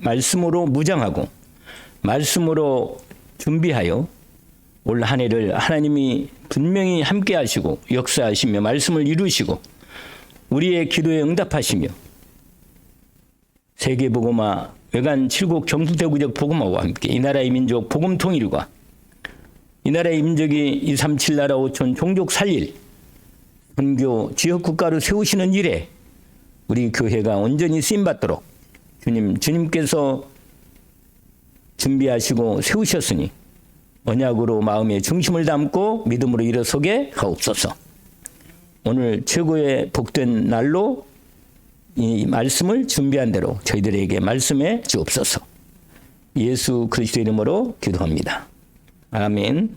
말씀으로 무장하고 말씀으로 준비하여 올 한 해를 하나님이 분명히 함께 하시고 역사하시며 말씀을 이루시고 우리의 기도에 응답하시며 세계복음화 외관 7국 경북대구적 복음화와 함께 이 나라의 민족 복음 통일과 이 나라의 민족이 237 나라 5천 종족 살릴 선교 지역국가로 세우시는 일에 우리 교회가 온전히 쓰임받도록 주님께서 준비하시고 세우셨으니 언약으로 마음의 중심을 담고 믿음으로 일어서게 하옵소서. 오늘 최고의 복된 날로 이 말씀을 준비한 대로 저희들에게 말씀해 주옵소서. 예수 그리스도 이름으로 기도합니다. 아멘.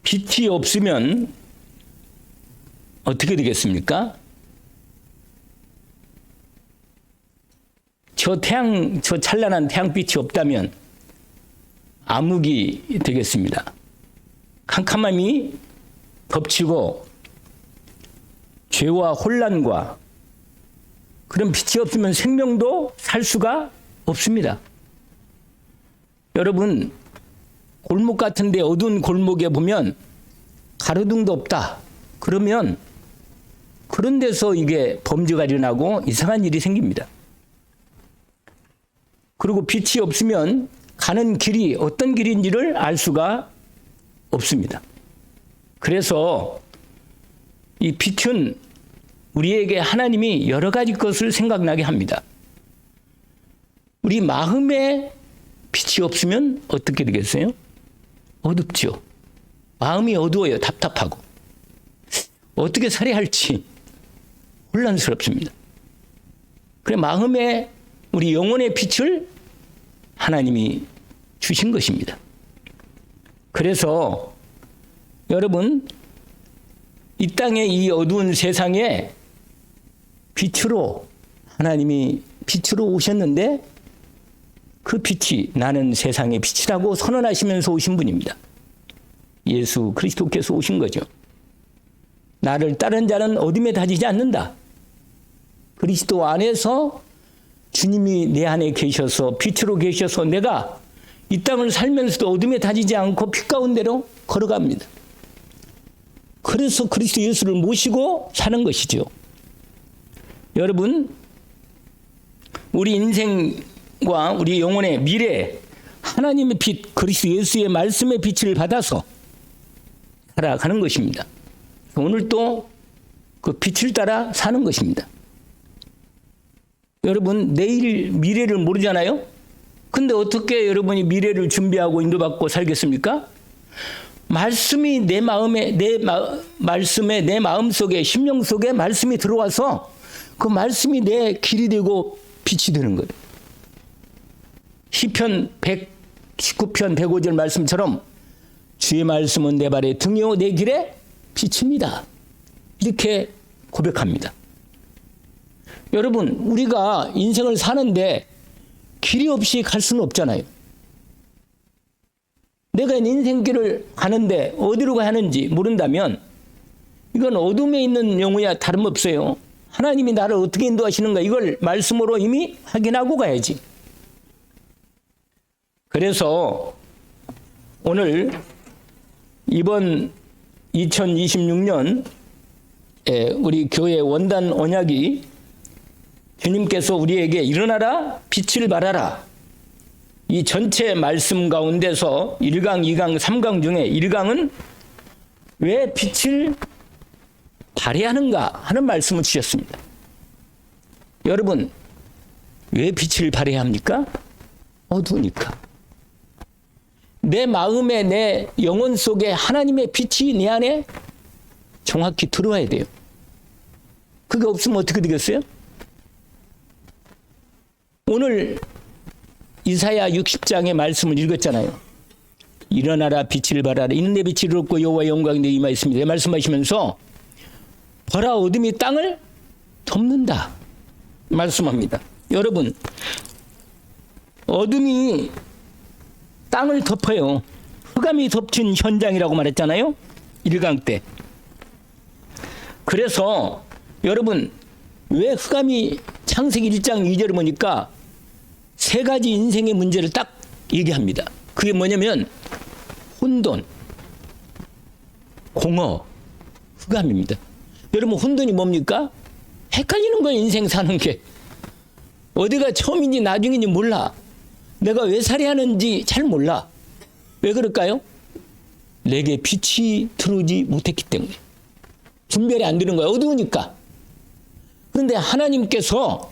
빛이 없으면 어떻게 되겠습니까? 저 찬란한 태양빛이 없다면 암흑이 되겠습니다. 캄캄함이 덮치고 죄와 혼란과 그런 빛이 없으면 생명도 살 수가 없습니다. 여러분, 골목 같은데 어두운 골목에 보면 가로등도 없다. 그러면 그런 데서 이게 범죄가 일어나고 이상한 일이 생깁니다. 그리고 빛이 없으면 가는 길이 어떤 길인지를 알 수가 없습니다. 그래서 이 빛은 우리에게 하나님이 여러 가지 것을 생각나게 합니다. 우리 마음에 빛이 없으면 어떻게 되겠어요? 어둡죠. 마음이 어두워요. 답답하고. 어떻게 살아야 할지 혼란스럽습니다. 그래 마음에 우리 영혼의 빛을 하나님이 주신 것입니다. 그래서 여러분 이 땅의 이 어두운 세상에 빛으로 하나님이 빛으로 오셨는데 그 빛이 나는 세상의 빛이라고 선언하시면서 오신 분입니다. 예수 그리스도께서 오신 거죠. 나를 따른 자는 어둠에 다지지 않는다. 그리스도 안에서 주님이 내 안에 계셔서 빛으로 계셔서 내가 이 땅을 살면서도 어둠에 다지지 않고 빛 가운데로 걸어갑니다. 그래서 그리스도 예수를 모시고 사는 것이죠. 여러분, 우리 인생과 우리 영혼의 미래, 하나님의 빛, 그리스도 예수의 말씀의 빛을 받아서 살아가는 것입니다. 오늘 또 그 빛을 따라 사는 것입니다. 여러분, 내일 미래를 모르잖아요? 근데 어떻게 여러분이 미래를 준비하고 인도받고 살겠습니까? 말씀이 내 마음에, 말씀에 내 마음 속에, 심령 속에 말씀이 들어와서 그 말씀이 내 길이 되고 빛이 되는 거예요. 시편 119편 105절 말씀처럼 주의 말씀은 내 발의 등이요 내 길에 빛입니다. 이렇게 고백합니다. 여러분, 우리가 인생을 사는데 길이 없이 갈 수는 없잖아요. 내가 인생길을 가는데 어디로 가야 하는지 모른다면 이건 어둠에 있는 영혼이야 다름없어요. 하나님이 나를 어떻게 인도하시는가 이걸 말씀으로 이미 확인하고 가야지. 그래서 오늘 이번 2026년 우리 교회 원단 언약이 주님께서 우리에게 일어나라 빛을 발하라 이 전체 말씀 가운데서 1강, 2강, 3강 중에 1강은 왜 빛을 발해야 하는가 하는 말씀을 주셨습니다. 여러분, 왜 빛을 발해야 합니까? 어두우니까. 내 마음에 내 영혼 속에 하나님의 빛이 내 안에 정확히 들어와야 돼요. 그게 없으면 어떻게 되겠어요? 오늘 이사야 60장의 말씀을 읽었잖아요. 일어나라 빛을 발하라 이는 내 빛이 이롭고 여호와의 영광이 내 이마에 있습니다. 말씀하시면서 보라 어둠이 땅을 덮는다 말씀합니다. 여러분, 어둠이 땅을 덮어요. 흑암이 덮친 현장이라고 말했잖아요. 1강 때. 그래서 여러분 왜 흑암이 창세기 1장 2절을 보니까 세 가지 인생의 문제를 딱 얘기합니다. 그게 뭐냐면 혼돈, 공허, 흑암입니다. 여러분 혼돈이 뭡니까? 헷갈리는 거예요. 인생 사는 게. 어디가 처음인지 나중인지 몰라. 내가 왜 살아야 하는지 잘 몰라. 왜 그럴까요? 내게 빛이 들어오지 못했기 때문에. 분별이 안 되는 거예요. 어두우니까. 그런데 하나님께서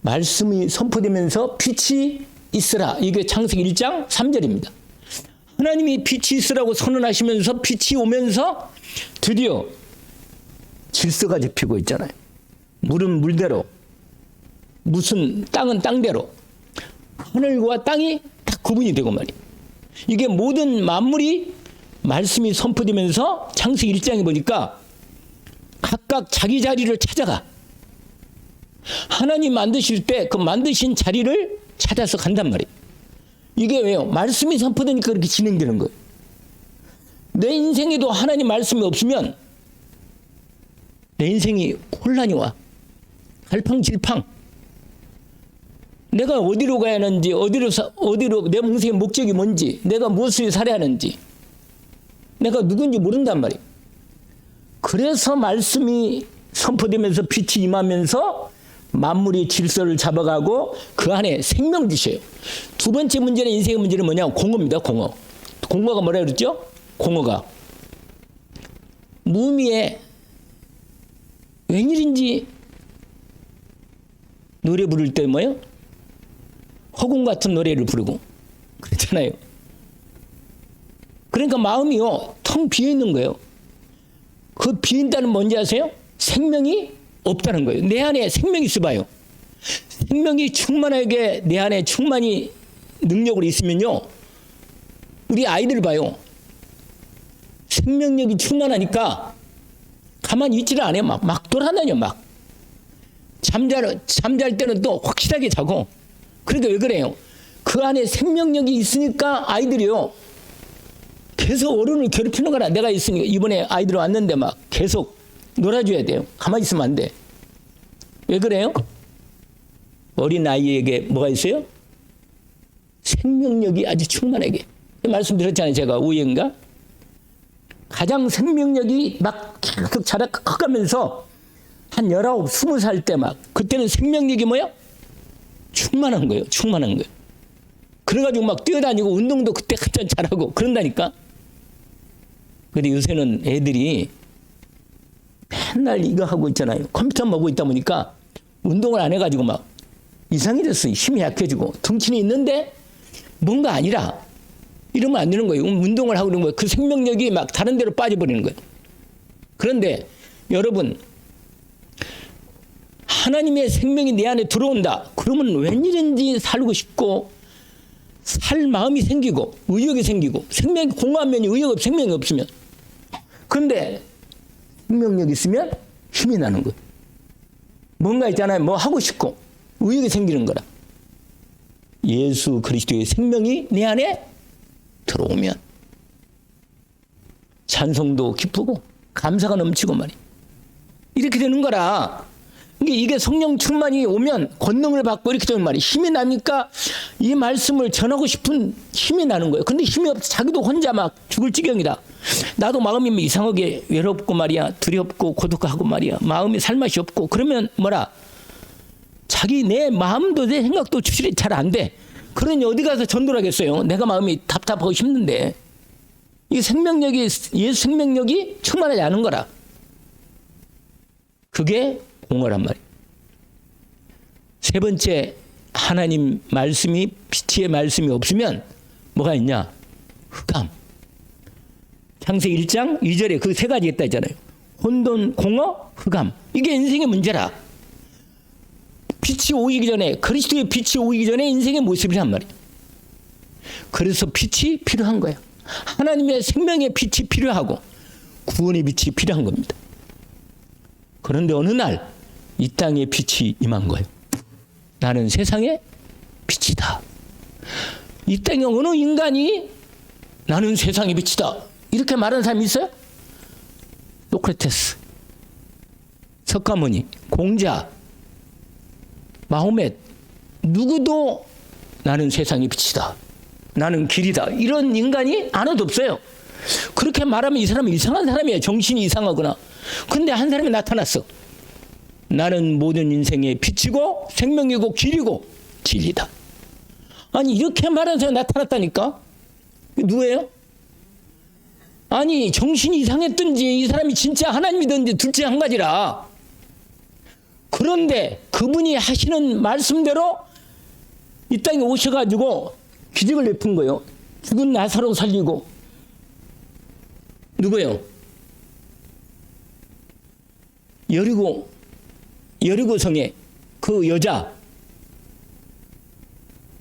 말씀이 선포되면서 빛이 있으라. 이게 창세기 1장 3절입니다. 하나님이 빛이 있으라고 선언하시면서 빛이 오면서 드디어 질서가 잡히고 있잖아요. 물은 물대로, 무슨 땅은 땅대로, 하늘과 땅이 딱 구분이 되고 말이에요. 이게 모든 만물이 말씀이 선포되면서 창세기 1장에 보니까 각각 자기 자리를 찾아가. 하나님 만드실 때 그 만드신 자리를 찾아서 간단 말이에요. 이게 왜요? 말씀이 선포되니까 그렇게 진행되는 거예요. 내 인생에도 하나님 말씀이 없으면 내 인생이 혼란이 와. 갈팡질팡. 내가 어디로 가야 하는지, 어디로 내 인생의 목적이 뭔지, 내가 무엇을 살아야 하는지, 내가 누군지 모른단 말이에요. 그래서 말씀이 선포되면서 빛이 임하면서 만물이 질서를 잡아가고 그 안에 생명 주셔요. 두 번째 문제는 인생의 문제는 뭐냐? 공허입니다. 공허. 공허가 뭐라 그랬죠? 공허가. 무의미에 웬일인지 노래 부를 때 뭐예요? 허공 같은 노래를 부르고 그렇잖아요. 그러니까 마음이요 텅 비어 있는 거예요. 그 비인다는 뭔지 아세요? 생명이 없다는 거예요. 내 안에 생명이 있어봐요. 생명이 충만하게 내 안에 충만히 능력으로 있으면요, 우리 아이들 봐요. 생명력이 충만하니까 가만히 있지를 않아요. 막 돌아다녀. 막 잠잘 때는 또 확실하게 자고. 그러니까 왜 그래요? 그 안에 생명력이 있으니까 아이들이요 계속 어른을 괴롭히는 거라. 내가 있으니까 이번에 아이들 왔는데 막 계속 놀아줘야 돼요. 가만히 있으면 안 돼. 왜 그래요? 어린 아이에게 뭐가 있어요? 생명력이 아주 충만하게. 말씀드렸잖아요. 제가 우연가 가장 생명력이 막 계속 자라 커가면서 한 19, 20살 때 막 그때는 생명력이 뭐야? 충만한 거예요. 충만한 거예요. 그래가지고 막 뛰어다니고 운동도 그때 한참 잘하고 그런다니까. 근데 요새는 애들이 맨날 이거 하고 있잖아요. 컴퓨터 먹고 있다 보니까 운동을 안 해가지고 막 이상해졌어요. 힘이 약해지고 덩치는 있는데 뭔가 아니라 이러면 안 되는 거예요. 운동을 하고 있는 거예요. 그 생명력이 막 다른 데로 빠져버리는 거예요. 그런데 여러분 하나님의 생명이 내 안에 들어온다. 그러면 웬일인지 살고 싶고 살 마음이 생기고 의욕이 생기고 생명이 공허한 면이 의욕 없 생명이 없으면 그런데 생명력이 있으면 힘이 나는 거예요. 뭔가 있잖아요. 뭐 하고 싶고 의욕이 생기는 거라. 예수 그리스도의 생명이 내 안에 들어오면 찬송도 기쁘고 감사가 넘치고 말이에요. 이렇게 되는 거라. 이게 성령 충만이 오면 권능을 받고 이렇게 되는 말이에요. 힘이 나니까 이 말씀을 전하고 싶은 힘이 나는 거예요. 근데 힘이 없어. 자기도 혼자 막 죽을 지경이다. 나도 마음이 이상하게 외롭고 말이야. 두렵고 고독하고 말이야. 마음이 살맛이 없고 그러면 뭐라? 자기 내 마음도 내 생각도 추실이 잘 안 돼. 그러니 어디 가서 전도를 하겠어요. 내가 마음이 답답하고 힘든데. 이 생명력이 예수 생명력이 충만하지 않은 거라. 그게 공허란 말이에요. 세 번째, 하나님 말씀이 빛의 말씀이 없으면 뭐가 있냐? 흑암. 창세기 1장 2절에 그 세 가지 있다 했잖아요. 혼돈, 공허, 흑암. 이게 인생의 문제라. 빛이 오기 전에, 그리스도의 빛이 오기 전에 인생의 모습이란 말이에요. 그래서 빛이 필요한 거예요. 하나님의 생명의 빛이 필요하고 구원의 빛이 필요한 겁니다. 그런데 어느 날 이 땅에 빛이 임한 거예요. 나는 세상의 빛이다. 이 땅에 어느 인간이 나는 세상의 빛이다 이렇게 말하는 사람이 있어요? 소크라테스, 석가모니, 공자, 마호멧, 누구도 나는 세상의 빛이다, 나는 길이다 이런 인간이 하나도 없어요. 그렇게 말하면 이 사람은 이상한 사람이에요. 정신이 이상하거나. 근데 한 사람이 나타났어. 나는 모든 인생의 빛이고 생명이고 길이고 진리다. 아니 이렇게 말하는 사람이 나타났다니까. 누구예요? 아니 정신이 이상했든지 이 사람이 진짜 하나님이든지 둘째 한 가지라. 그런데 그분이 하시는 말씀대로 이 땅에 오셔가지고 기적을 베푼 거예요. 죽은 나사로 살리고. 누구요? 여리고성에 그 여자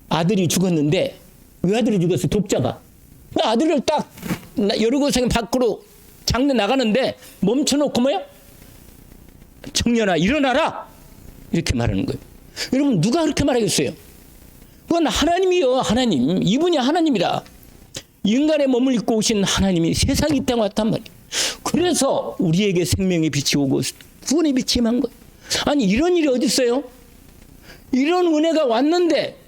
아들이 죽었는데 왜 아들이 죽었어요? 독자가. 아들을 딱 여리고성 밖으로 장례 나가는데 멈춰놓고 뭐야? 청년아 일어나라 이렇게 말하는 거예요. 여러분 누가 그렇게 말하겠어요? 그건 하나님이요. 하나님. 이분이 하나님이라. 인간의 몸을 입고 오신 하나님이 세상에 이 땅에 왔단 말이에요. 그래서 우리에게 생명의 빛이 오고 구원의 빛이 임한 거예요. 아니 이런 일이 어디 있어요? 이런 은혜가 왔는데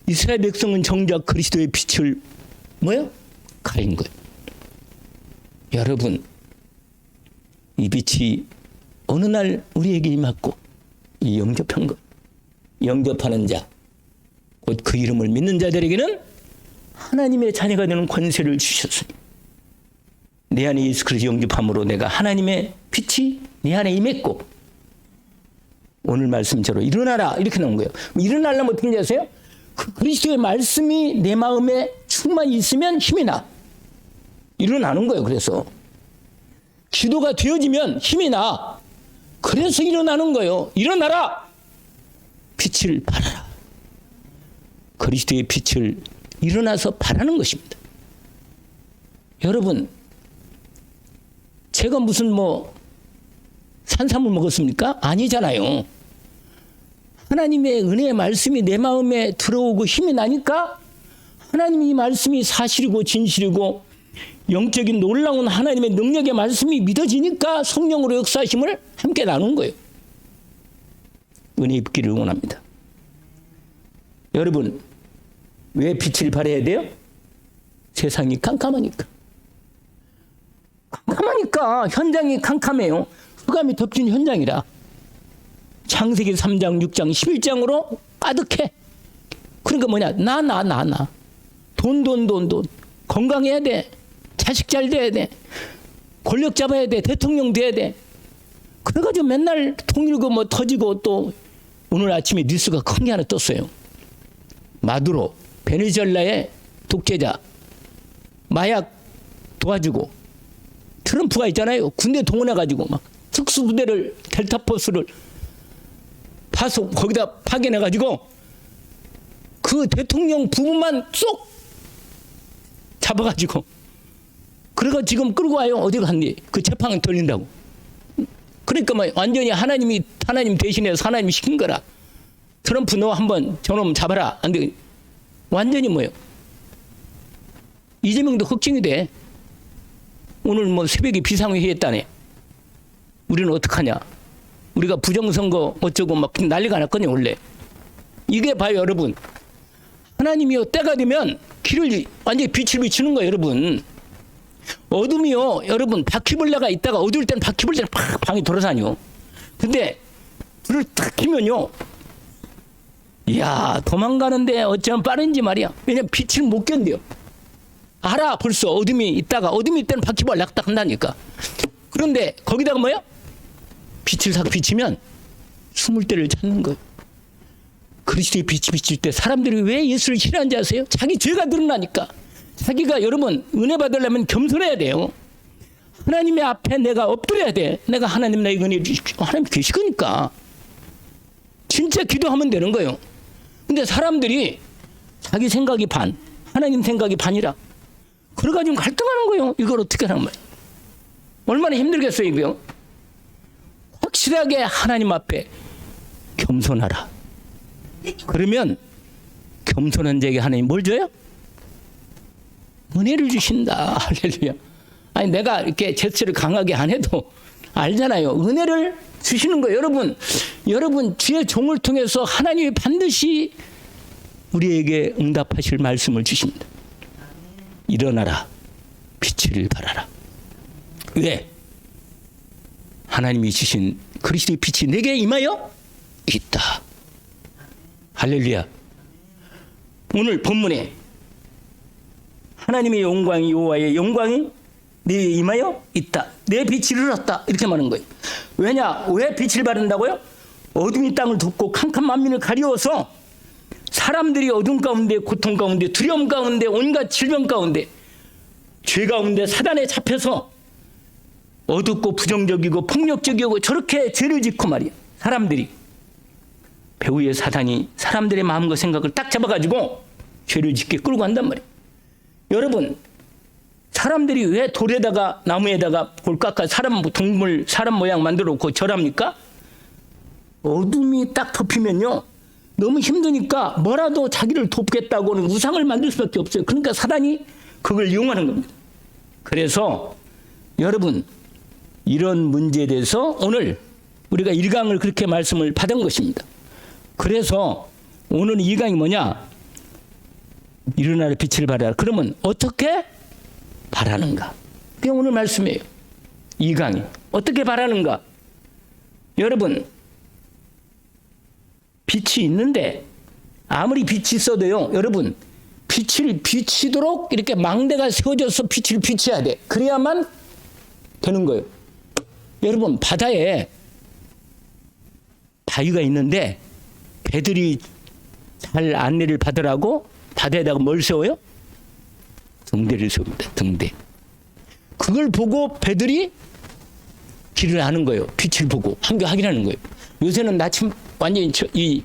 이스라엘 백성은 정작 그리스도의 빛을 뭐요? 가린 거예요. 여러분 이 빛이 어느 날 우리에게 임했고 이 영접한 것, 영접하는 자, 곧 그 이름을 믿는 자들에게는 하나님의 자녀가 되는 권세를 주셨으니 내 안에 예수 그리스도 영접함으로 내가 하나님의 빛이 내 안에 임했고 오늘 말씀처럼 일어나라 이렇게 나온 거예요. 일어나려면 어떻게 하세요? 그 그리스도의 말씀이 내 마음에 충만히 있으면 힘이 나. 일어나는 거예요. 그래서 기도가 되어지면 힘이 나. 그래서 일어나는 거예요. 일어나라. 빛을 발하라. 그리스도의 빛을 일어나서 바라는 것입니다. 여러분 제가 무슨 산삼을 먹었습니까? 아니잖아요. 하나님의 은혜의 말씀이 내 마음에 들어오고 힘이 나니까 하나님의 이 말씀이 사실이고 진실이고 영적인 놀라운 하나님의 능력의 말씀이 믿어지니까 성령으로 역사하심을 함께 나눈 거예요. 은혜 입기를 원합니다. 여러분 왜 빛을 발해야 돼요? 세상이 깜깜하니까. 깜깜하니까 현장이 깜깜해요. 흑암이 덮친 현장이라. 창세기 3장, 6장, 11장으로 가득해. 그러니까 뭐냐? 나. 돈. 건강해야 돼. 자식 잘 돼야 돼. 권력 잡아야 돼. 대통령 돼야 돼. 그래가지고 맨날 통일고 터지고 또 오늘 아침에 뉴스가 큰 게 하나 떴어요. 마두로, 베네수엘라의 독재자, 마약 도와주고 트럼프가 있잖아요. 군대 동원해가지고 막 특수부대를 델타포스를 파속 거기다 파견해가지고 그 대통령 부부만 쏙 잡아가지고 그래가 지금 끌고 와요. 어디 갔니? 그 재판 돌린다고. 그러니까 완전히 하나님 대신해서 하나님이 시킨 거라. 트럼프 너 한번 저놈 잡아라. 안 돼. 완전히 이재명도 걱정이 돼. 오늘 새벽에 비상회의 했다네. 우리는 어떡하냐. 우리가 부정선거 어쩌고 난리가 났거든요. 원래. 이게 봐요 여러분. 하나님이요 때가 되면 길을 완전히 빛을 비추는 거예요 여러분. 어둠이요 여러분 바퀴벌레가 있다가 어두울 때는 바퀴벌레가 팍 방에 돌아다녀. 근데 불을 탁 켜면요 이야 도망가는데 어쩌면 빠른지 말이야. 왜냐면 빛을 못 견뎌요. 알아 벌써 어둠이 있다가 어둠이 있을 때는 바퀴벌레 딱 한다니까. 그런데 거기다가 빛을 싹 비치면 숨을 데를 찾는 거예요. 그리스도의 빛이 비칠 때 사람들이 왜 예수를 싫어하는지 아세요? 자기 죄가 드러나니까. 자기가 여러분 은혜 받으려면 겸손해야 돼요. 하나님의 앞에 내가 엎드려야 돼. 내가 하나님 나에게 은혜 주십시오. 하나님 계시니까. 진짜 기도하면 되는 거예요. 근데 사람들이 자기 생각이 반, 하나님 생각이 반이라. 그래가지고 갈등하는 거예요. 이걸 어떻게 하는 거예요? 얼마나 힘들겠어요, 이거요? 확실하게 하나님 앞에 겸손하라. 그러면 겸손한 자에게 하나님 뭘 줘요? 은혜를 주신다. 할렐루야. 아니 내가 이렇게 제스처를 강하게 안 해도 알잖아요. 은혜를 주시는 거예요. 여러분 주의 종을 통해서 하나님이 반드시 우리에게 응답하실 말씀을 주십니다. 일어나라. 빛을 발하라. 왜? 하나님이 주신 그리스도의 빛이 내게 임하여 있다. 할렐루야. 오늘 본문에 하나님의 영광이 여호와의 영광이 내게 임하여 있다. 내 빛이 이르렀다. 이렇게 말하는 거예요. 왜냐? 왜 빛을 바른다고요? 어둠이 땅을 덮고 캄캄 만민을 가리워서 사람들이 어둠 가운데, 고통 가운데, 두려움 가운데, 온갖 질병 가운데, 죄 가운데 사단에 잡혀서 어둡고 부정적이고 폭력적이고 저렇게 죄를 짓고 말이야. 사람들이 배후의 사단이 사람들의 마음과 생각을 딱 잡아가지고 죄를 짓게 끌고 간단 말이야. 여러분, 사람들이 왜 돌에다가 나무에다가 골 깎아 동물 사람 모양 만들어 놓고 절합니까? 어둠이 딱 덮이면요, 너무 힘드니까 뭐라도 자기를 돕겠다고는 우상을 만들 수밖에 없어요. 그러니까 사단이 그걸 이용하는 겁니다. 그래서 여러분, 이런 문제에 대해서 오늘 우리가 1강을 그렇게 말씀을 받은 것입니다. 그래서 오늘 2강이 뭐냐? 일어나라 빛을 발하라. 그러면 어떻게 바라는가? 그게 오늘 말씀이에요. 2강이 어떻게 바라는가? 여러분, 빛이 있는데 아무리 빛이 있어도요, 여러분, 빛을 비치도록 이렇게 망대가 세워져서 빛을 비춰야 돼. 그래야만 되는 거예요. 여러분, 바다에 바위가 있는데 배들이 잘 안내를 받으라고 바다에다가 뭘 세워요? 등대를 세웁니다. 등대. 그걸 보고 배들이 길을 아는 거예요. 빛을 보고 확인하는 거예요. 요새는 완전히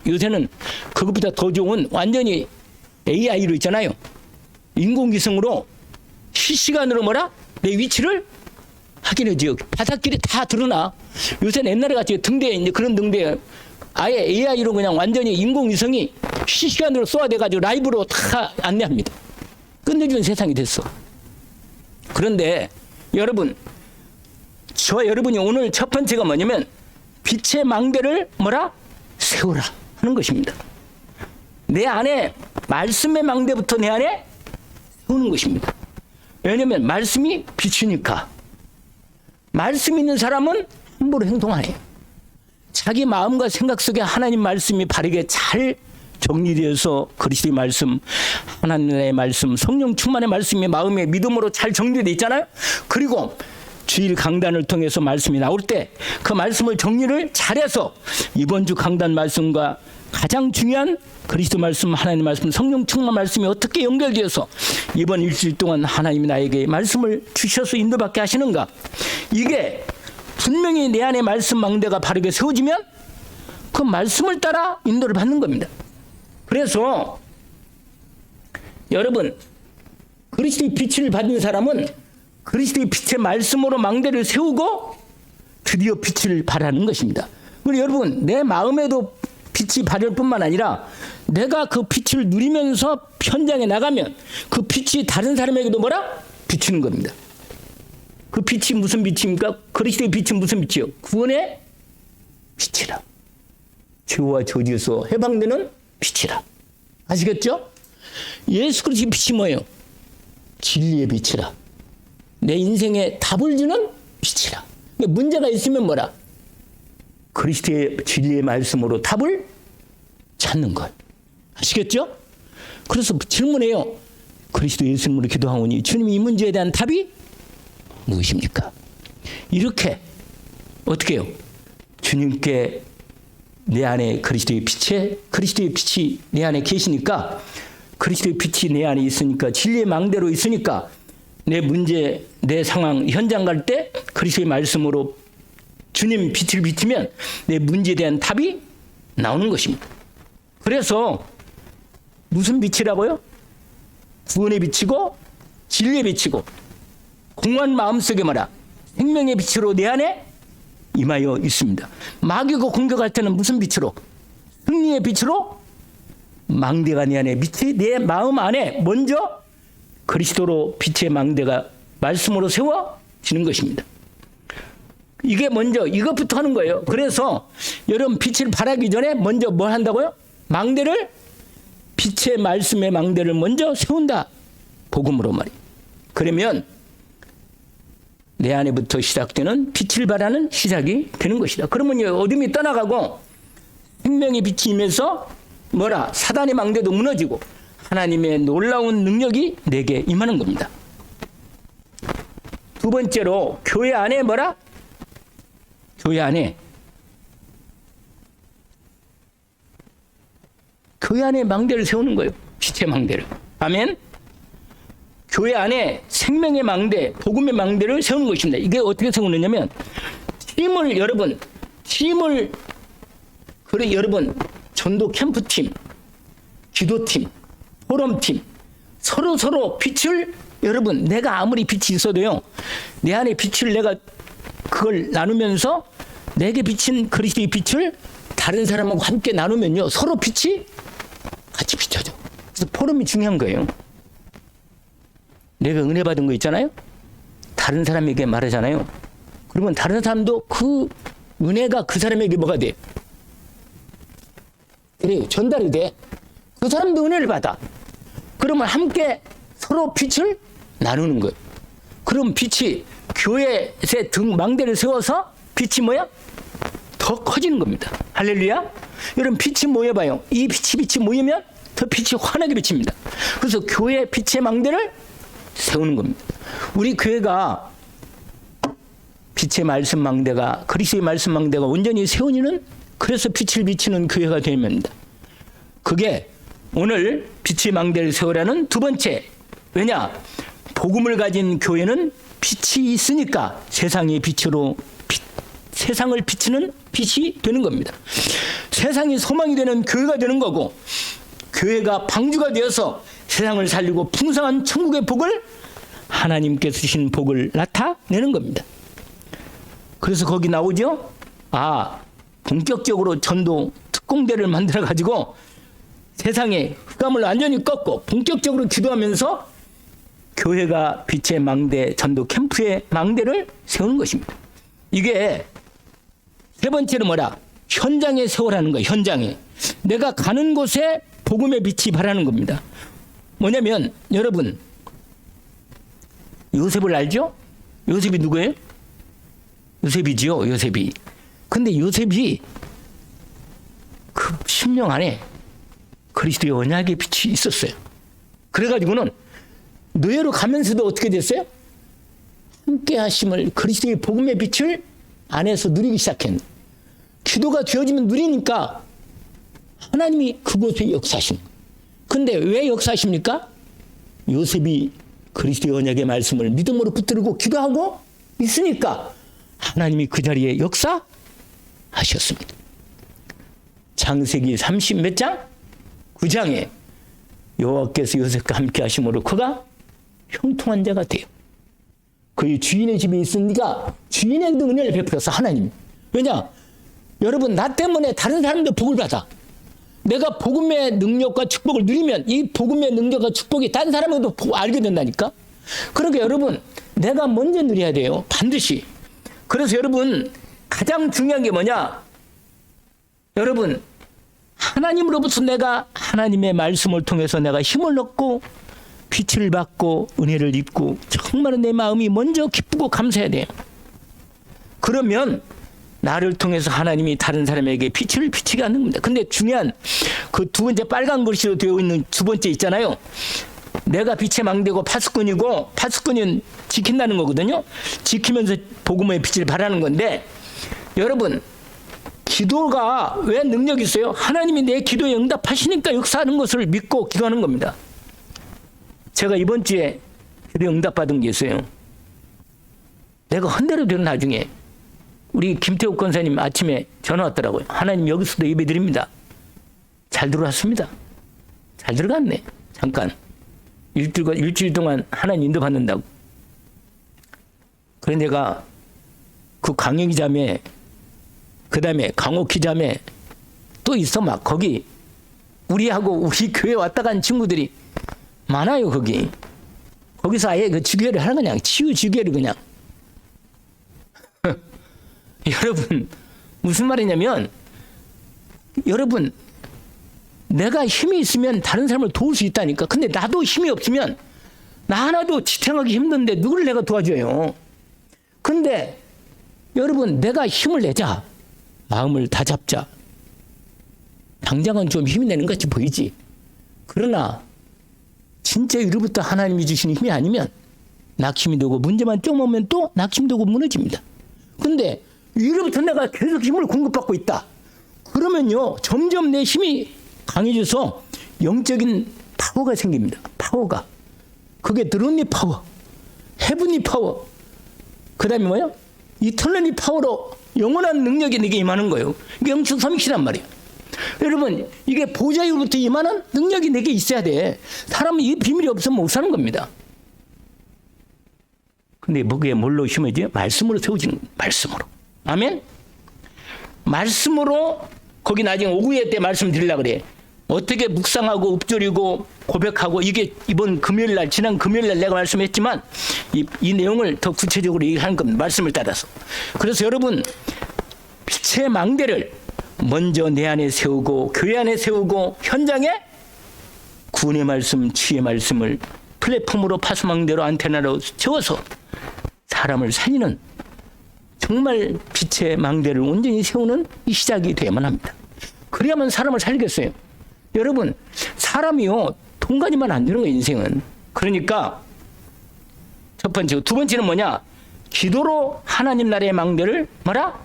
요새는 그것보다 더 좋은 완전히 AI로 있잖아요. 인공위성으로 실시간으로 내 위치를 확인해줘요. 바닷길이 다 드러나. 요새는 옛날에 같이 등대, 이제 그런 등대 아예 AI로 그냥 완전히 인공위성이 실시간으로 쏘아대가지고 라이브로 다 안내합니다. 끝내주는 세상이 됐어. 그런데 여러분, 저와 여러분이 오늘 첫 번째가 뭐냐면 빛의 망대를 세우라 하는 것입니다. 내 안에 말씀의 망대부터 내 안에 세우는 것입니다. 왜냐하면 말씀이 빛이니까. 말씀 있는 사람은 함부로 행동 안 해요. 자기 마음과 생각 속에 하나님 말씀이 바르게 잘 정리되어서 그리스도의 말씀, 하나님의 말씀, 성령 충만의 말씀이 마음의 믿음으로 잘 정리되어 있잖아요. 그리고 주일 강단을 통해서 말씀이 나올 때 그 말씀을 정리를 잘해서 이번 주 강단 말씀과 가장 중요한 그리스도 말씀, 하나님 말씀, 성령 충만 말씀이 어떻게 연결되어서 이번 일주일 동안 하나님이 나에게 말씀을 주셔서 인도받게 하시는가. 이게 분명히 내 안에 말씀 망대가 바르게 세워지면 그 말씀을 따라 인도를 받는 겁니다. 그래서 여러분, 그리스도의 빛을 받은 사람은 그리스도의 빛의 말씀으로 망대를 세우고 드디어 빛을 발하는 것입니다. 그리고 여러분, 내 마음에도 빛이 발할 뿐만 아니라 내가 그 빛을 누리면서 현장에 나가면 그 빛이 다른 사람에게도 비추는 겁니다. 그 빛이 무슨 빛입니까? 그리스도의 빛은 무슨 빛이요? 구원의 빛이라. 죄와 저주에서 해방되는 빛이라. 아시겠죠? 예수 그리스도의 빛이 뭐예요? 진리의 빛이라. 내 인생에 답을 주는 빛이라. 문제가 있으면 그리스도의 진리의 말씀으로 답을 찾는 것. 아시겠죠? 그래서 질문해요. 그리스도 예수 이름으로 기도하오니 주님, 이 문제에 대한 답이 무엇입니까? 이렇게 어떻게 해요? 주님께 내 안에 그리스도의 빛이 내 안에 계시니까, 그리스도의 빛이 내 안에 있으니까, 진리의 망대로 있으니까 내 문제, 내 상황, 현장 갈 때 그리스도의 말씀으로 주님 빛을 비추면 내 문제에 대한 답이 나오는 것입니다. 그래서 무슨 빛이라고요? 구원의 빛이고 진리의 빛이고 공허한 마음속에 생명의 빛으로 내 안에 임하여 있습니다. 마귀가 공격할 때는 무슨 빛으로? 승리의 빛으로 망대가 내 안에 빛이 내 마음 안에 먼저 그리스도로 빛의 망대가 말씀으로 세워지는 것입니다. 이게 먼저 이것부터 하는 거예요. 그래서 여러분 빛을 발하기 전에 먼저 뭘 한다고요? 망대를, 빛의 말씀의 망대를 먼저 세운다. 복음으로 말이에요. 그러면 내 안에부터 시작되는 빛을 발하는 시작이 되는 것이다. 그러면 어둠이 떠나가고 생명의 빛이 임해서 뭐라? 사단의 망대도 무너지고 하나님의 놀라운 능력이 내게 임하는 겁니다. 두 번째로 교회 안에 뭐라? 교회 안에 망대를 세우는 거예요. 빛의 망대를. 아멘. 교회 안에 생명의 망대, 복음의 망대를 세우는 것입니다. 이게 어떻게 세우느냐면 여러분 전도 캠프팀, 기도팀, 포럼팀 서로 빛을, 여러분 내가 아무리 빛이 있어도요, 내 안에 빛을 내가 그걸 나누면서 내게 비친 그리스도의 빛을 다른 사람하고 함께 나누면요, 서로 빛이 같이 비춰져. 그래서 포럼이 중요한 거예요. 내가 은혜 받은 거 있잖아요. 다른 사람에게 말하잖아요. 그러면 다른 사람도 그 은혜가 그 사람에게 뭐가 돼? 그래요. 전달이 돼. 그 사람도 은혜를 받아. 그러면 함께 서로 빛을 나누는 거예요. 그럼 빛이 교회의 망대를 세워서 빛이 뭐야? 더 커지는 겁니다. 할렐루야. 여러분 빛이 모여봐요. 이 빛이 모이면 더 빛이 환하게 비칩니다. 그래서 교회 빛의 망대를 세우는 겁니다. 우리 교회가 빛의 말씀 망대가, 그리스도의 말씀 망대가 온전히 세우니는, 그래서 빛을 비치는 교회가 됩니다. 그게 오늘 빛의 망대를 세우라는 두 번째. 왜냐? 복음을 가진 교회는 빛이 있으니까 세상의 빛으로 세상을 비치는 빛이 되는 겁니다. 세상이 소망이 되는 교회가 되는 거고, 교회가 방주가 되어서 세상을 살리고 풍성한 천국의 복을, 하나님께서 주신 복을 나타내는 겁니다. 그래서 거기 나오죠. 본격적으로 전도 특공대를 만들어 가지고 세상의 흑암을 완전히 꺾고 본격적으로 기도하면서 교회가 빛의 망대, 전도 캠프의 망대를 세우는 것입니다. 이게 세 번째로 뭐라? 현장에 세우라는 거예요. 현장에. 내가 가는 곳에 복음의 빛이 발하는 겁니다. 뭐냐면 여러분, 요셉을 알죠? 요셉이 누구예요? 요셉이지요. 요셉이. 근데 요셉이 그 심령 안에 그리스도의 언약의 빛이 있었어요. 그래가지고는 노예로 가면서도 어떻게 됐어요? 함께 하심을, 그리스도의 복음의 빛을 안에서 누리기 시작했는데, 기도가 되어지면 누리니까 하나님이 그곳에 역사하신 거예요. 근데 왜 역사하십니까? 요셉이 그리스도의 언약의 말씀을 믿음으로 붙들고 기도하고 있으니까 하나님이 그 자리에 역사하셨습니다. 창세기 30 몇 장? 9장에 여호와께서 요셉과 함께 하심으로 그가 형통한 자가 돼요. 그의 주인의 집에 있으니까 주인에게도 은혜를 베풀어서 하나님. 왜냐? 여러분, 나 때문에 다른 사람도 복을 받아. 내가 복음의 능력과 축복을 누리면 이 복음의 능력과 축복이 다른 사람에게도 알게 된다니까. 그러니까 여러분, 내가 먼저 누려야 돼요. 반드시. 그래서 여러분, 가장 중요한 게 뭐냐? 여러분, 하나님으로부터 내가 하나님의 말씀을 통해서 내가 힘을 얻고 빛을 받고 은혜를 입고 정말 내 마음이 먼저 기쁘고 감사해야 돼요. 그러면 나를 통해서 하나님이 다른 사람에게 빛을 비치게 하는 겁니다. 근데 중요한 그 두 번째 빨간 글씨로 되어 있는 두 번째 있잖아요. 내가 빛의 망대고 파수꾼이고, 파수꾼은 지킨다는 거거든요. 지키면서 복음의 빛을 발하는 건데, 여러분, 기도가 왜 능력이 있어요? 하나님이 내 기도에 응답하시니까 역사하는 것을 믿고 기도하는 겁니다. 제가 이번 주에 기도에 응답받은 게 있어요. 내가 헌대로 되는 나중에 우리 김태욱 권사님 아침에 전화 왔더라고요. 하나님 여기서도 예배 드립니다. 잘 들어왔습니다. 잘 들어갔네. 잠깐. 일주일 동안 하나님 인도 받는다고. 그래 내가 그 강영희 자매, 그 다음에 강옥희 자매 또 있어 막 거기 우리하고 우리 교회 왔다 간 친구들이 많아요 거기. 거기서 아예 그 주교를 하는 거냐. 치유 주교를 그냥. 여러분, 무슨 말이냐면, 여러분, 내가 힘이 있으면 다른 사람을 도울 수 있다니까. 근데 나도 힘이 없으면 나 하나도 지탱하기 힘든데 누굴 내가 도와줘요. 근데 여러분, 내가 힘을 내자. 마음을 다 잡자. 당장은 좀 힘이 내는 것 같이 보이지. 그러나 진짜 위로부터 하나님이 주시는 힘이 아니면 낙심이 되고 문제만 좀 오면 또 낙심되고 무너집니다. 근데 위로부터 내가 계속 힘을 공급받고 있다. 그러면요, 점점 내 힘이 강해져서 영적인 파워가 생깁니다. 파워가. 그게 드론리 파워, 헤븐리 파워, 그 다음에 뭐야? 이터널리 파워로 영원한 능력이 내게 임하는 거예요. 이게 영적 섬기란 말이에요. 여러분, 이게 보좌로부터 임하는 능력이 내게 있어야 돼. 사람은 이 비밀이 없으면 못 사는 겁니다. 근데 그게 뭘로 심어지? 말씀으로 세워지는 거예요. 말씀으로. 아멘? 말씀으로, 거기 나중에 오구회 때 말씀드리려고 그래. 어떻게 묵상하고 읊조리고 고백하고, 이게 이번 금요일날, 지난 금요일날 내가 말씀했지만 이 내용을 더 구체적으로 얘기하는 겁니다. 말씀을 따라서. 그래서 여러분, 빛의 망대를 먼저 내 안에 세우고 교회 안에 세우고 현장에 구원의 말씀, 치유의 말씀을 플랫폼으로 파수망대로 안테나로 채워서 사람을 살리는, 정말 빛의 망대를 온전히 세우는 이 시작이 되어야만 합니다. 그래야만 사람을 살리겠어요. 여러분, 사람이요, 돈 가지면 안 되는 거예요, 인생은. 그러니까 첫 번째, 두 번째는 뭐냐? 기도로 하나님 나라의 망대를 뭐라?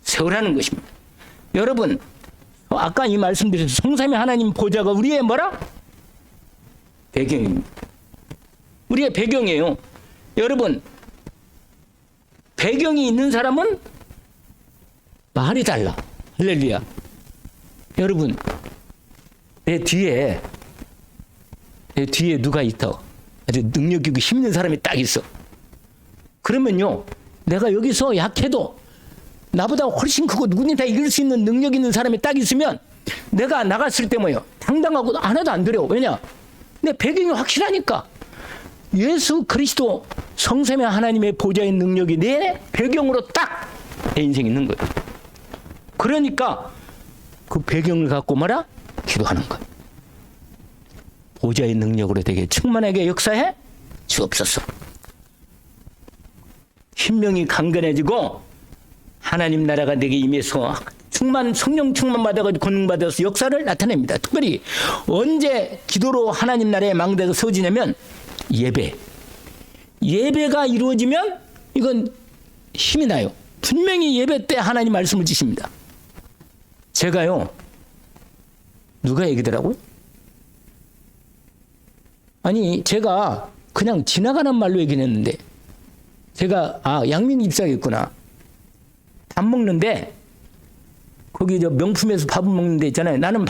세우라는 것입니다. 여러분, 아까 이 말씀드렸죠. 성삼위 하나님 보좌가 우리의 뭐라? 배경입니다. 우리의 배경이에요. 여러분, 배경이 있는 사람은 말이 달라. 할렐루야. 여러분, 내 뒤에 누가 있다. 아주 능력 있고 힘 있는 사람이 딱 있어. 그러면요, 내가 여기서 약해도 나보다 훨씬 크고 누구니 다 이길 수 있는 능력 있는 사람이 딱 있으면 내가 나갔을 때 뭐예요? 당당하고 하나도 안 두려워. 왜냐? 내 배경이 확실하니까. 예수 그리스도 성삼위 하나님의 보좌의 능력이 내 배경으로 딱 내 인생에 있는 거예요. 그러니까 그 배경을 갖고 뭐라? 기도하는 거예요. 보좌의 능력으로 되게 충만하게 역사해 주옵소서. 심령이 강건해지고 하나님 나라가 내게 임해서 성령 충만 받아가지고 권능 받아서 역사를 나타냅니다. 특별히 언제 기도로 하나님 나라의 망대가 세워지냐면 예배가 이루어지면 이건 힘이 나요. 분명히 예배 때 하나님 말씀을 주십니다. 제가요, 누가 얘기더라고요? 아니, 제가 그냥 지나가는 말로 얘기는 했는데, 제가 양민 입사했구나. 밥 먹는데 거기 저 명품에서 밥을 먹는 데 있잖아요. 나는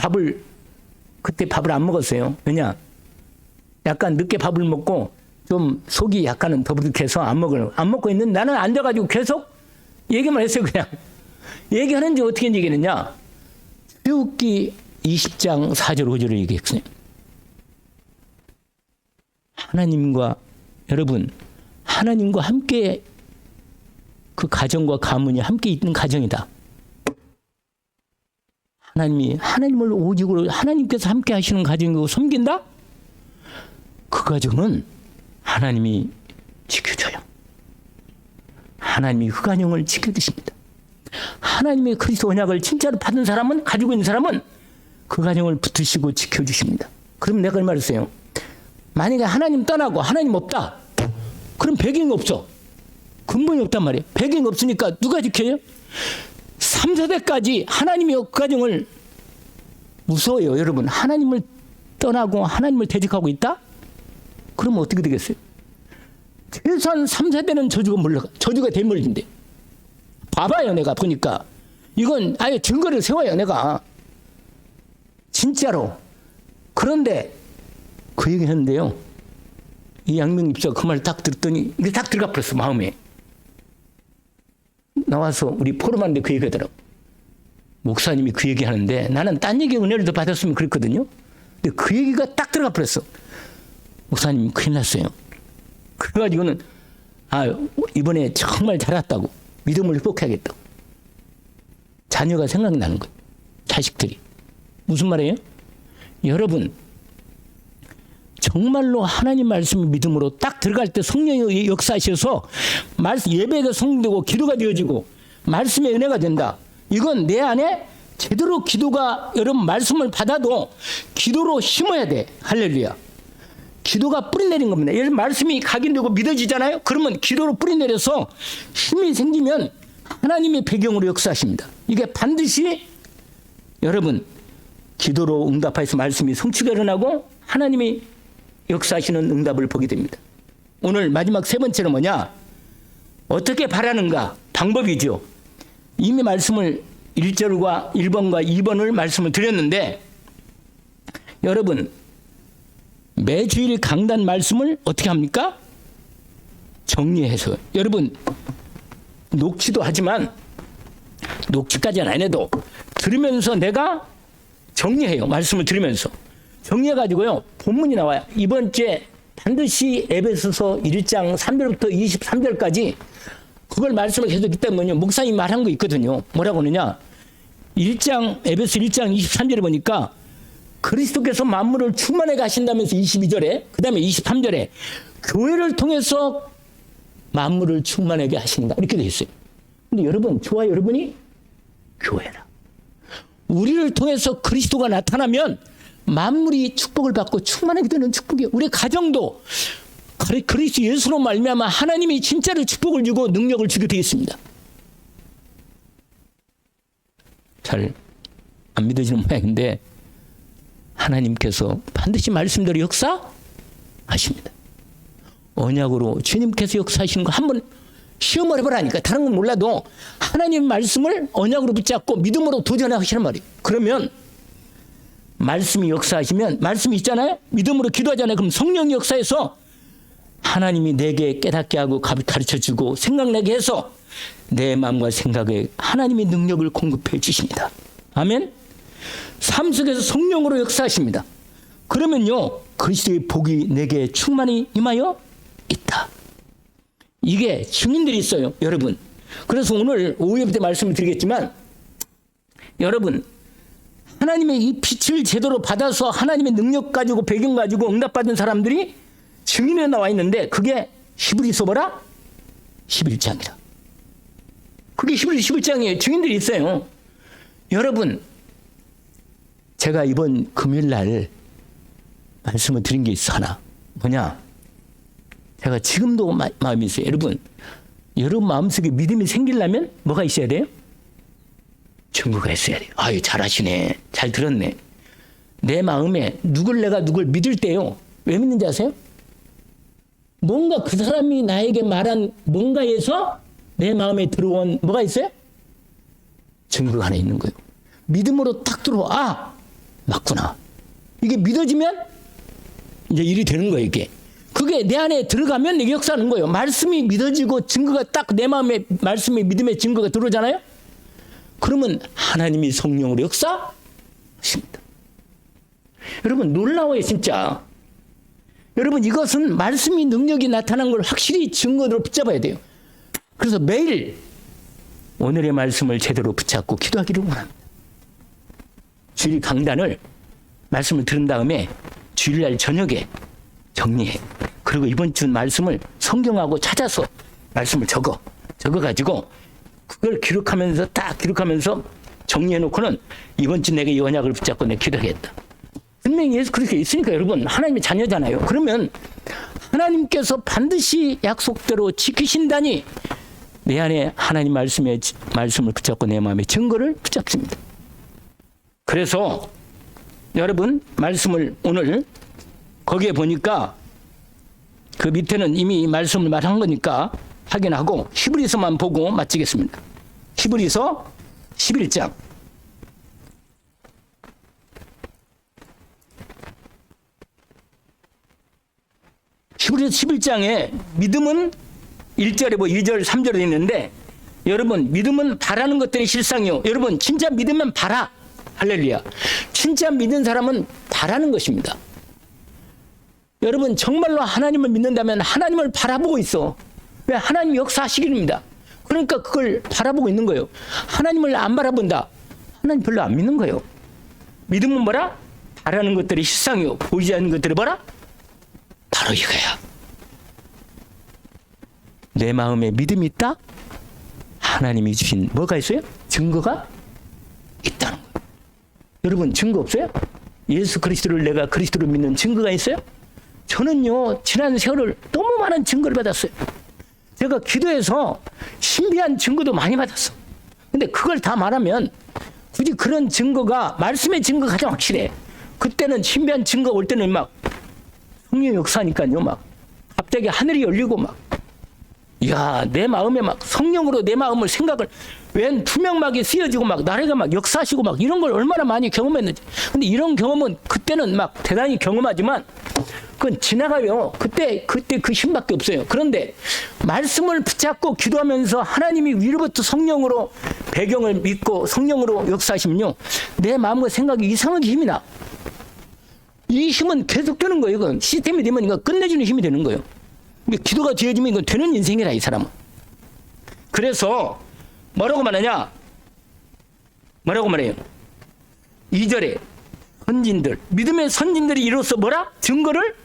그때 밥을 안 먹었어요. 왜냐? 약간 늦게 밥을 먹고 좀 속이 약간은 더부룩해서 안 먹고 있는데 나는 앉아가지고 계속 얘기만 했어요. 그냥 얘기하는지 어떻게 얘기했느냐? 출애굽기 20장 4절 5절을 얘기했어요. 하나님과 함께 그 가정과 가문이 함께 있는 가정이다. 하나님을 오직으로 하나님께서 함께 하시는 가정이고 섬긴다? 그 가정은 하나님이 지켜줘요. 하나님이 그 가정을 지켜주십니다. 하나님의 그리스도 언약을 진짜로 받은 사람은, 가지고 있는 사람은 그 가정을 붙드시고 지켜주십니다. 그럼 내가 말했어요. 만약에 하나님 떠나고 하나님 없다. 그럼 배경이 없어. 근본이 없단 말이에요. 배경이 없으니까 누가 지켜요? 3, 4대까지 하나님이 그 가정을 무서워요. 여러분, 하나님을 떠나고 하나님을 대적하고 있다? 그러면 어떻게 되겠어요? 최소한 3, 4대는 저주가 물러가. 저주가 대물인데. 봐봐요, 내가 보니까. 이건 아예 증거를 세워요, 내가. 진짜로. 그런데 그 얘기 했는데요. 이 양명 입사가 그 말을 딱 들었더니 이게 딱 들어가 버렸어, 마음에. 나와서 우리 포럼하는데 그 얘기 하더라고. 목사님이 그 얘기 하는데 나는 딴 얘기 은혜를 더 받았으면 그랬거든요. 근데 그 얘기가 딱 들어가 버렸어. 목사님 큰일 났어요. 그래가지고는 이번에 정말 잘 왔다고 믿음을 회복해야겠다고 자녀가 생각나는 거예요. 자식들이. 무슨 말이에요? 여러분 정말로 하나님 말씀을 믿음으로 딱 들어갈 때 성령이 역사하셔서 예배가 성공되고 기도가 되어지고 말씀의 은혜가 된다. 이건 내 안에 제대로 기도가 여러분 말씀을 받아도 기도로 심어야 돼. 할렐루야. 기도가 뿌리내린 겁니다. 예를 말씀이 각인되고 믿어지잖아요. 그러면 기도로 뿌리내려서 힘이 생기면 하나님의 배경으로 역사하십니다. 이게 반드시 여러분 기도로 응답하여서 말씀이 성취가 일어나고 하나님이 역사하시는 응답을 보게 됩니다. 오늘 마지막 세 번째는 뭐냐? 어떻게 바라는가? 방법이죠. 이미 말씀을 1절과 1번과 2번을 말씀을 드렸는데 여러분 매주일 강단 말씀을 어떻게 합니까? 정리해서 여러분 녹취도 하지만 녹취까지는 안 해도 들으면서 내가 정리해요. 말씀을 들으면서 정리해가지고요 본문이 나와요. 이번 주에 반드시 에베소서 1장 3절부터 23절까지 그걸 말씀을 계속 듣기 때문에 목사님 말한 거 있거든요. 뭐라고 하느냐? 에베소 1장 23절에 보니까 그리스도께서 만물을 충만하게 하신다면서 22절에 그 다음에 23절에 교회를 통해서 만물을 충만하게 하신다 이렇게 되어 있어요. 근데 여러분 저와 여러분이 교회라. 우리를 통해서 그리스도가 나타나면 만물이 축복을 받고 충만하게 되는 축복이에요. 우리 가정도 그리스도 예수로 말미암아 하나님이 진짜로 축복을 주고 능력을 주게 되어 있습니다. 잘 안 믿어지는 모양인데 하나님께서 반드시 말씀대로 역사하십니다. 언약으로 주님께서 역사하시는 거 한번 시험을 해보라니까. 다른 건 몰라도 하나님 말씀을 언약으로 붙잡고 믿음으로 도전하시는 말이에요. 그러면 말씀이 역사하시면 말씀이 있잖아요. 믿음으로 기도하잖아요. 그럼 성령이 역사해서 하나님이 내게 깨닫게 하고 가르쳐주고 생각나게 해서 내 마음과 생각에 하나님의 능력을 공급해 주십니다. 아멘. 삶 속에서 성령으로 역사하십니다. 그러면요 그리스도의 복이 내게 충만히 임하여 있다. 이게 증인들이 있어요 여러분. 그래서 오늘 오후 예배 때 말씀을 드리겠지만 여러분 하나님의 이 빛을 제대로 받아서 하나님의 능력 가지고 배경 가지고 응답받은 사람들이 증인에 나와 있는데 그게 히브리서 뭐라? 11장이라. 그게 히브리서 11장이에요. 증인들이 있어요. 여러분 제가 이번 금요일 날 말씀을 드린 게 있어 하나. 뭐냐? 제가 지금도 마음이 있어요. 여러분 마음속에 믿음이 생기려면 뭐가 있어야 돼요? 증거가 있어야 돼요. 아유 잘하시네. 잘 들었네. 내 마음에 누굴 믿을 때요. 왜 믿는지 아세요? 뭔가 그 사람이 나에게 말한 뭔가에서 내 마음에 들어온 뭐가 있어요? 증거가 하나 있는 거예요. 믿음으로 딱 들어와. 맞구나. 이게 믿어지면 이제 일이 되는 거예요. 이게. 그게 내 안에 들어가면 이게 역사하는 거예요. 말씀이 믿어지고 증거가 딱 내 마음에 말씀의 믿음의 증거가 들어오잖아요. 그러면 하나님이 성령으로 역사하십니다. 여러분 놀라워요 진짜. 여러분 이것은 말씀이 능력이 나타난 걸 확실히 증거로 붙잡아야 돼요. 그래서 매일 오늘의 말씀을 제대로 붙잡고 기도하기를 원합니다. 주일 강단을 말씀을 들은 다음에 주일날 저녁에 정리해. 그리고 이번 주 말씀을 성경하고 찾아서 말씀을 적어가지고 그걸 기록하면서 정리해 놓고는 이번 주 내가 이 언약을 붙잡고 내가 기도하겠다. 분명히 예수 그렇게 있으니까 여러분 하나님의 자녀잖아요. 그러면 하나님께서 반드시 약속대로 지키신다니 내 안에 하나님 말씀을 붙잡고 내 마음의 증거를 붙잡습니다. 그래서 여러분 말씀을 오늘 거기에 보니까 그 밑에는 이미 말씀을 말한 거니까 확인하고 히브리서만 보고 마치겠습니다. 히브리서 11장. 히브리서 11장에 믿음은 1절에 2절, 3절에 있는데 여러분 믿음은 바라는 것들이 실상이요. 여러분 진짜 믿으면 바라. 할렐루야. 진짜 믿는 사람은 바라는 것입니다. 여러분 정말로 하나님을 믿는다면 하나님을 바라보고 있어. 왜? 하나님 역사하시기입니다. 그러니까 그걸 바라보고 있는 거예요. 하나님을 안 바라본다. 하나님 별로 안 믿는 거예요. 믿음은 뭐라? 바라는 것들이 실상이요. 보이지 않는 것들이 뭐라? 바로 이거야. 내 마음에 믿음이 있다? 하나님이 주신 뭐가 있어요? 증거가 있다는 거예요. 여러분 증거 없어요? 예수 그리스도를 내가 그리스도로 믿는 증거가 있어요? 저는요 지난 세월을 너무 많은 증거를 받았어요. 제가 기도해서 신비한 증거도 많이 받았어. 근데 그걸 다 말하면 굳이 그런 증거가 말씀의 증거가 가장 확실해. 그때는 신비한 증거 올 때는 막 성령 역사니까요. 막 갑자기 하늘이 열리고 막 이야 내 마음에 막 성령으로 내 마음을 생각을 웬 투명막이 쓰여지고 막 나래가 막 역사하시고 막 이런 걸 얼마나 많이 경험했는지. 근데 이런 경험은 그때는 막 대단히 경험하지만 그건 지나가요. 그때 그 힘밖에 없어요. 그런데 말씀을 붙잡고 기도하면서 하나님이 위로부터 성령으로 배경을 믿고 성령으로 역사하시면요 내 마음과 생각이 이상하게 힘이 나. 이 힘은 계속 되는 거예요. 이건 시스템이 되면 이거 끝내주는 힘이 되는 거예요. 기도가 되어지면 이건 되는 인생이라 이 사람은. 그래서 뭐라고 말하냐? 뭐라고 말해요? 2절에 선진들, 믿음의 선진들이 이로써 뭐라? 증거를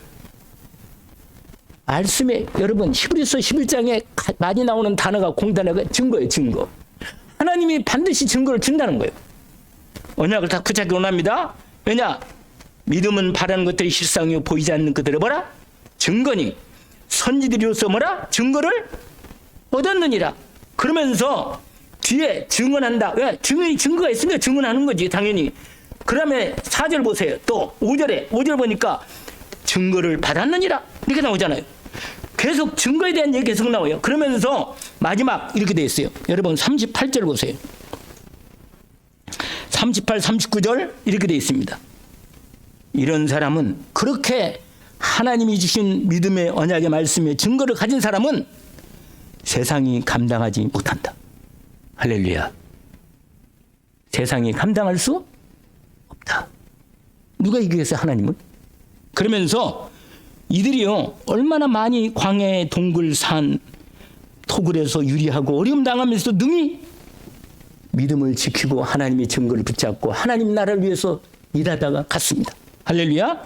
말씀에 여러분 히브리서 11장에 많이 나오는 단어가 공단어가 증거예요. 증거. 하나님이 반드시 증거를 준다는 거예요. 언약을 다 붙잡기 원합니다. 왜냐? 믿음은 바라는 것들이 실상이요 보이지 않는 것들이 뭐라? 증거니 선지들이로서 뭐라? 증거를 얻었느니라. 그러면서 뒤에 증언한다. 왜? 증거가 있으니까 증언하는 거지 당연히. 그러면 4절 보세요. 또 5절 보니까 증거를 받았느니라 이렇게 나오잖아요. 계속 증거에 대한 얘기 계속 나와요. 그러면서 마지막 이렇게 돼 있어요. 여러분 38절 보세요. 38, 39절 이렇게 돼 있습니다. 이런 사람은 그렇게 하나님이 주신 믿음의 언약의 말씀의 증거를 가진 사람은 세상이 감당하지 못한다. 할렐루야. 세상이 감당할 수 없다. 누가 이기겠어요? 하나님을? 그러면서 이들이요 얼마나 많이 광야의 동굴 산 토굴에서 유리하고 어려움 당하면서도 능히 믿음을 지키고 하나님의 증거를 붙잡고 하나님 나라를 위해서 일하다가 갔습니다. 할렐루야.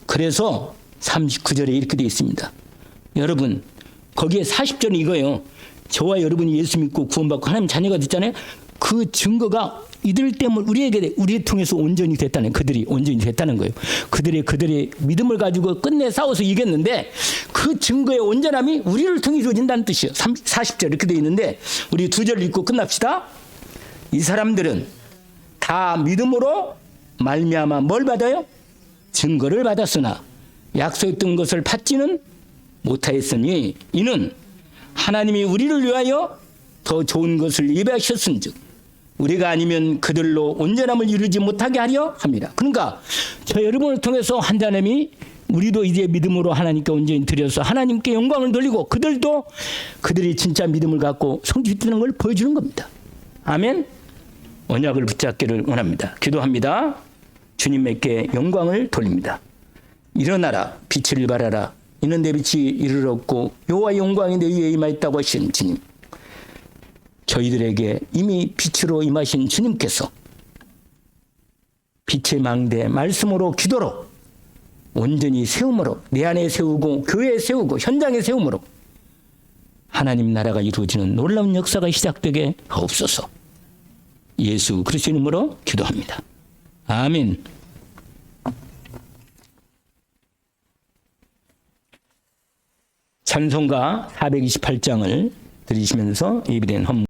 그래서 39절에 이렇게 되어 있습니다. 여러분 거기에 40절은 이거예요. 저와 여러분이 예수 믿고 구원받고 하나님 자녀가 됐잖아요. 그 증거가 이들 때문에 우리를 통해서 온전히 됐다는 그들이 온전히 됐다는 거예요. 그들의 믿음을 가지고 끝내 싸워서 이겼는데 그 증거의 온전함이 우리를 통해 이루어진다는 뜻이에요. 40절 이렇게 되어 있는데 우리 2절 읽고 끝납시다. 이 사람들은 다 믿음으로 말미암아 뭘 받아요? 증거를 받았으나 약속했던 것을 받지는 못하였으니 이는 하나님이 우리를 위하여 더 좋은 것을 예배하셨은즉 우리가 아니면 그들로 온전함을 이루지 못하게 하려 합니다. 그러니까 저 여러분을 통해서 하나님이 우리도 이제 믿음으로 하나님께 온전히 드려서 하나님께 영광을 돌리고 그들도 그들이 진짜 믿음을 갖고 성취되는 걸 보여주는 겁니다. 아멘. 언약을 붙잡기를 원합니다. 기도합니다. 주님께 영광을 돌립니다. 일어나라 빛을 발하라 이는 내 빛이 이르렀고 여호와의 영광이 내 위에 임하였다고 하신 주님. 저희들에게 이미 빛으로 임하신 주님께서 빛의 망대 말씀으로 기도로 온전히 세움으로 내 안에 세우고 교회에 세우고 현장에 세움으로 하나님 나라가 이루어지는 놀라운 역사가 시작되게 하옵소서. 예수 그리스도의 이름으로 기도합니다. 아멘. 찬송가 428장을 들으시면서 예비된 헌